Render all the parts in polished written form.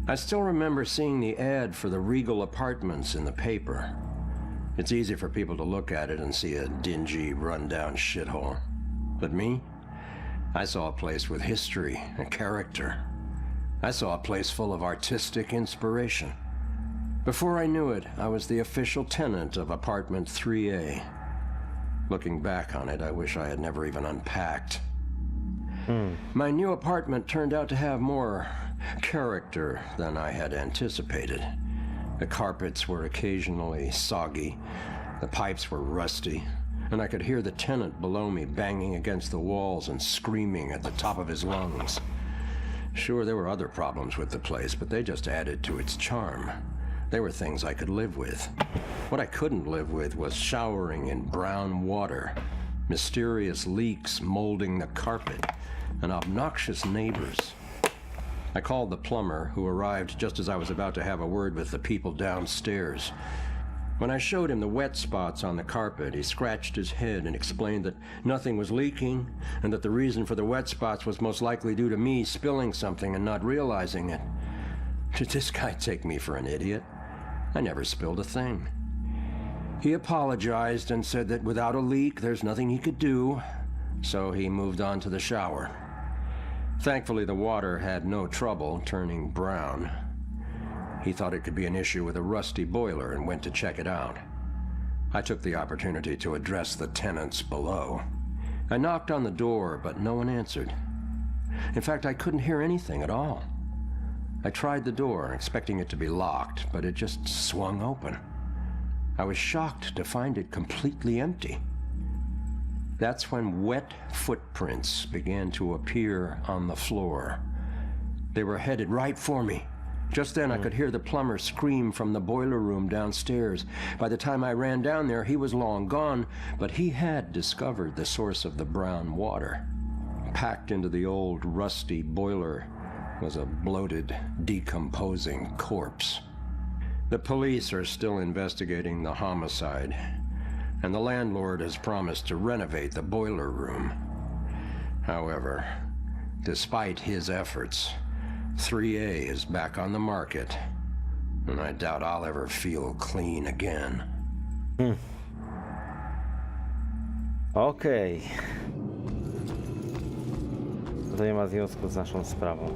I still remember seeing the ad for the Regal Apartments in the paper. It's easy for people to look at it and see a dingy, run-down shithole. But me? I saw a place with history and character. I saw a place full of artistic inspiration. Before I knew it, I was the official tenant of apartment 3A. Looking back on it, I wish I had never even unpacked. My new apartment turned out to have more character than I had anticipated. The carpets were occasionally soggy, the pipes were rusty, and I could hear the tenant below me banging against the walls and screaming at the top of his lungs. Sure, there were other problems with the place, but they just added to its charm. They were things I could live with. What I couldn't live with was showering in brown water, mysterious leaks molding the carpet, and obnoxious neighbors. I called the plumber, who arrived just as I was about to have a word with the people downstairs. When I showed him the wet spots on the carpet, he scratched his head and explained that nothing was leaking, and that the reason for the wet spots was most likely due to me spilling something and not realizing it. Did this guy take me for an idiot? I never spilled a thing. He apologized and said that without a leak, there's nothing he could do, so he moved on to the shower. Thankfully, the water had no trouble turning brown. He thought it could be an issue with a rusty boiler and went to check it out. I took the opportunity to address the tenants below. I knocked on the door, but no one answered. In fact, I couldn't hear anything at all. I tried the door, expecting it to be locked, but it just swung open. I was shocked to find it completely empty. That's when wet footprints began to appear on the floor. They were headed right for me. Just then I could hear the plumber scream from the boiler room downstairs. By the time I ran down there, he was long gone, but he had discovered the source of the brown water. Packed into the old rusty boiler was a bloated, decomposing corpse. The police are still investigating the homicide, and the landlord has promised to renovate the boiler room. However, despite his efforts, 3A is back on the market, and I doubt I'll ever feel clean again. Okej. To nie ma związku z naszą sprawą.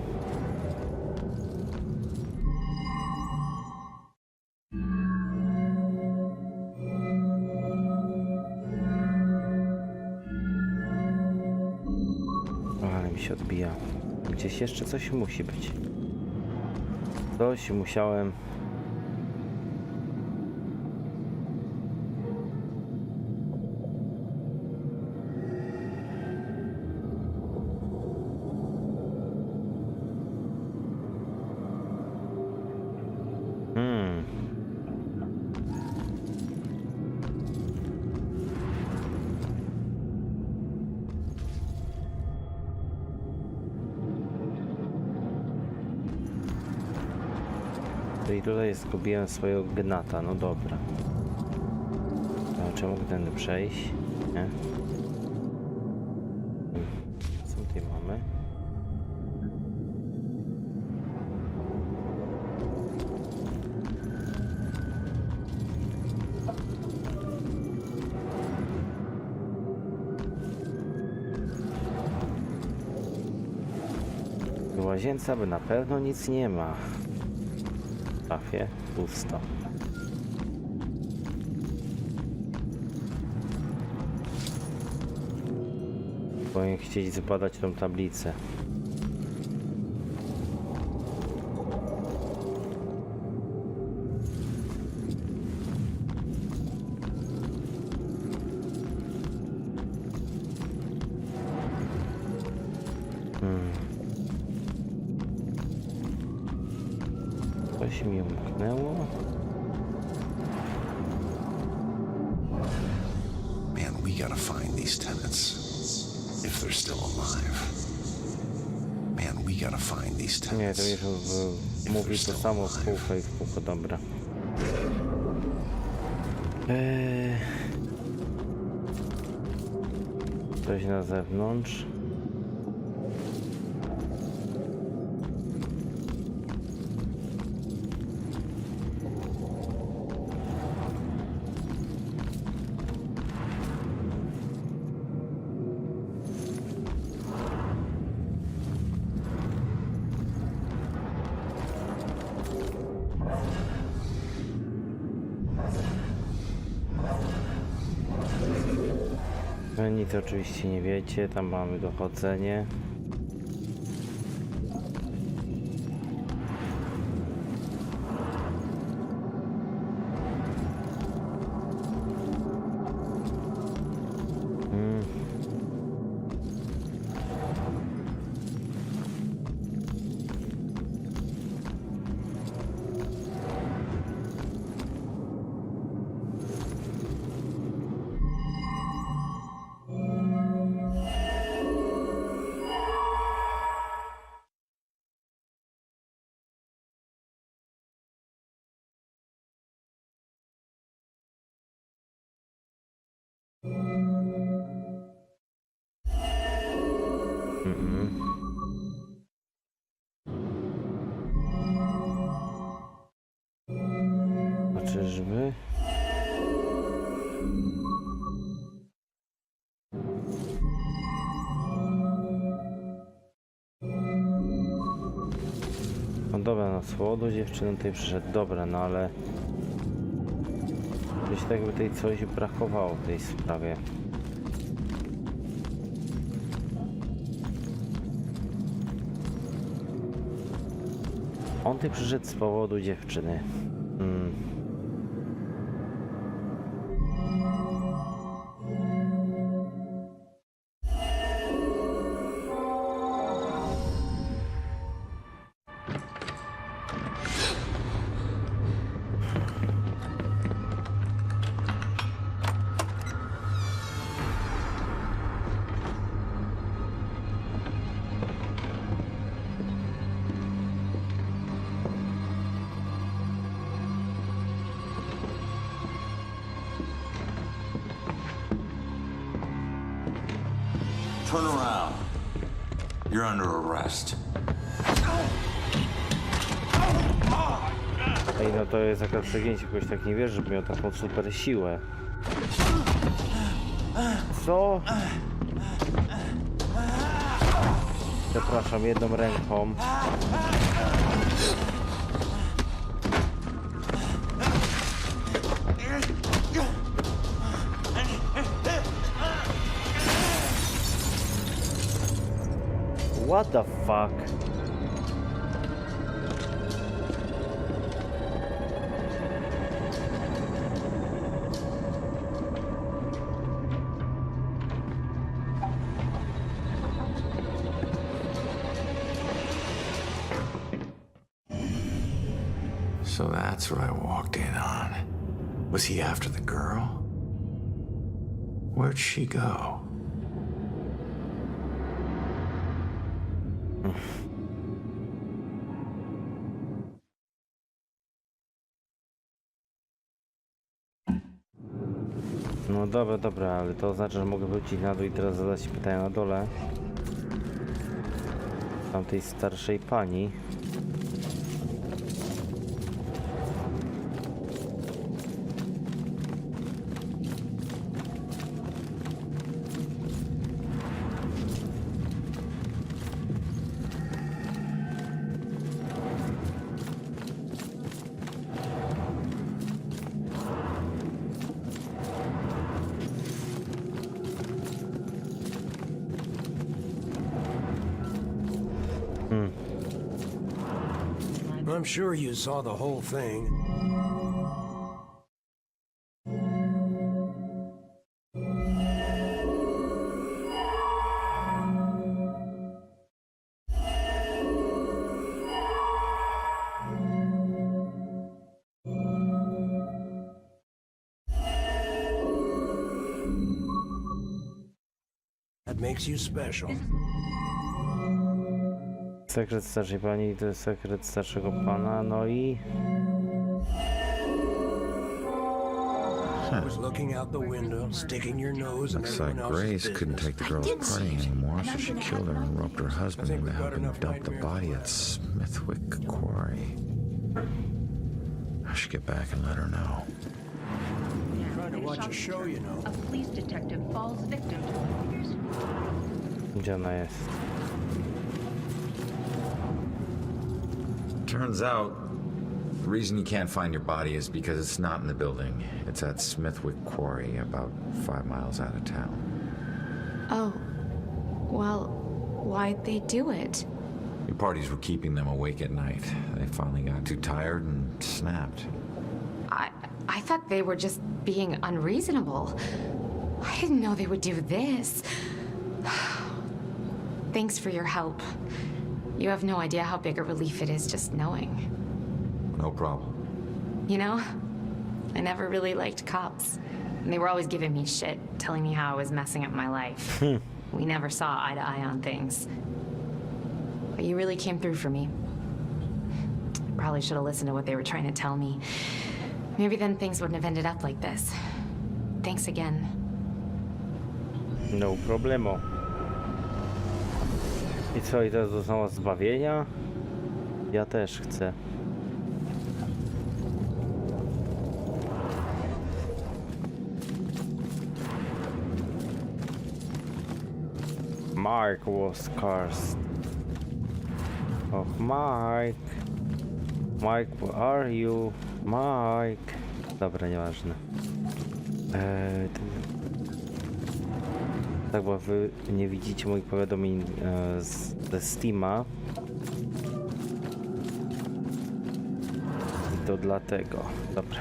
Ale mi się odbijało. Gdzieś jeszcze coś musi być. Coś musiałem... I tutaj zgubiłem swojego gnata, no dobra. Czy mógł tędy przejść? Nie? Co tutaj mamy? W łazience by na pewno nic nie ma. W szafie pusto. Powinien chcieć zbadać tą tablicę. Coś mi umknęło. Man, we gotta find these tenants. If they're still alive. Man, we gotta find these tenants. Nie, to już mówi to samo w kółko i w kółko, dobra. Coś na zewnątrz. No nic oczywiście nie wiecie, tam mamy dochodzenie. A czyżby? No dobra, no słodu dziewczyny tutaj przyszedł. Dobra, no ale gdzieś tak by tutaj coś brakowało w tej sprawie. On ty przyszedł z powodu dziewczyny. Turn around. You're under arrest. Ej, no to jest akurat przegięcie, kogoś tak nie wiesz, żeby miał taką super siłę. Co? Przepraszam, jedną ręką. What the fuck? So that's what I walked in on. Was he after the girl? Where'd she go? No dobra, dobra, ale to oznacza, że mogę wrócić na dół i teraz zadać ci pytania na dole. Tamtej starszej pani. I'm sure you saw the whole thing. That makes you special. Sekret starszej pani to jest sekret starszego pana, no i... Was looking out the window, sticking your nose in Looks like everyone else's Grace couldn't business. take the girls partying anymore, so she killed her and roped her husband into helping dump the body at Smithwick Quarry. I should get back and let her know. Trying to watch a show, you know. A police detective falls victim to Gdzie ona jest? Turns out, the reason you can't find your body is because it's not in the building. It's at Smithwick Quarry, about 5 miles out of town. Oh, well, why'd they do it? Your parties were keeping them awake at night. They finally got too tired and snapped. I thought they were just being unreasonable. I didn't know they would do this. Thanks for your help. You have no idea how big a relief it is just knowing. No problem. You know, I never really liked cops. And they were always giving me shit, telling me how I was messing up my life. We never saw eye to eye on things. But you really came through for me. Probably should have listened to what they were trying to tell me. Maybe then things wouldn't have ended up like this. Thanks again. No problemo. I co, i teraz doznała zbawienia? Ja też chcę. Mark was cursed. Oh, Mike. Mike, where are you? Mike. Dobra, nieważne. Tak, bo wy nie widzicie moich powiadomień ze Steama. I to dlatego. Dobra.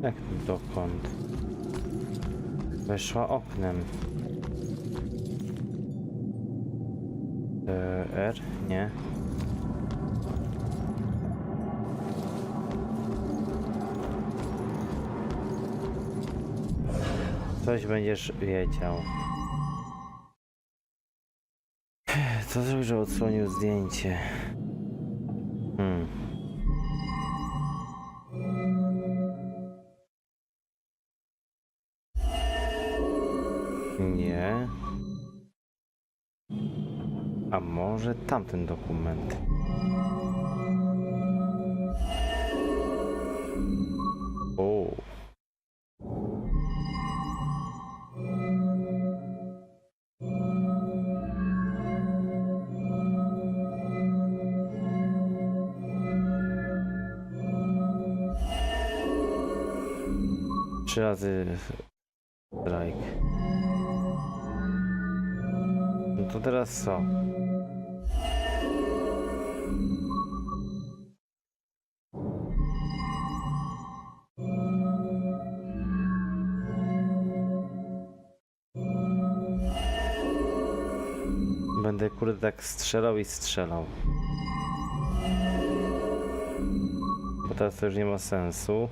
Jak dokąd? Weszła oknem. R? Nie. Coś będziesz wiedział. Co zrobił, że odsłonił zdjęcie? Nie. A może tamten dokument? O. Trzy razy strajk. No to teraz co? Będę kurde tak strzelał i strzelał. Bo teraz to już nie ma sensu.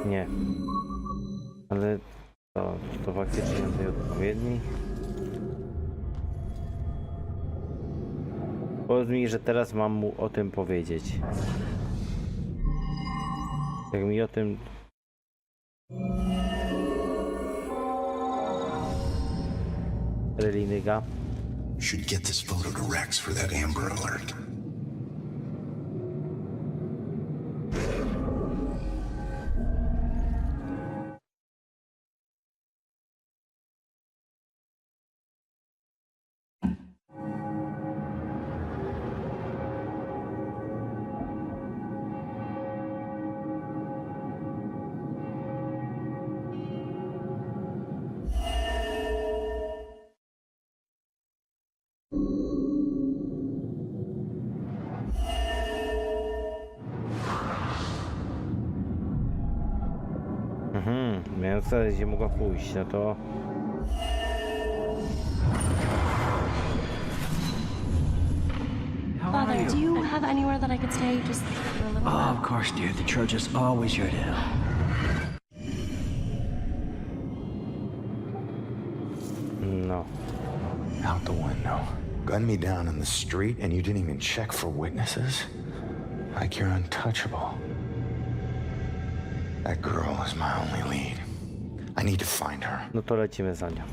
Nie. Ale to faktycznie tej odpowiedni. Powiedz mi, że teraz mam mu o tym powiedzieć. Jak mi o tym... Really, nigga? Should get this photo to Rex for that Amber Alert. Więc teraz gdzie mogła pójść, no to... Father, do you have anywhere that I could stay just for a little while? Oh, of course, dear. The church is always your to help. No. Out the window. Gunned me down in the street and you didn't even check for witnesses? Like you're untouchable. That girl is my only lead. I need to find her. No to lecimy za nią.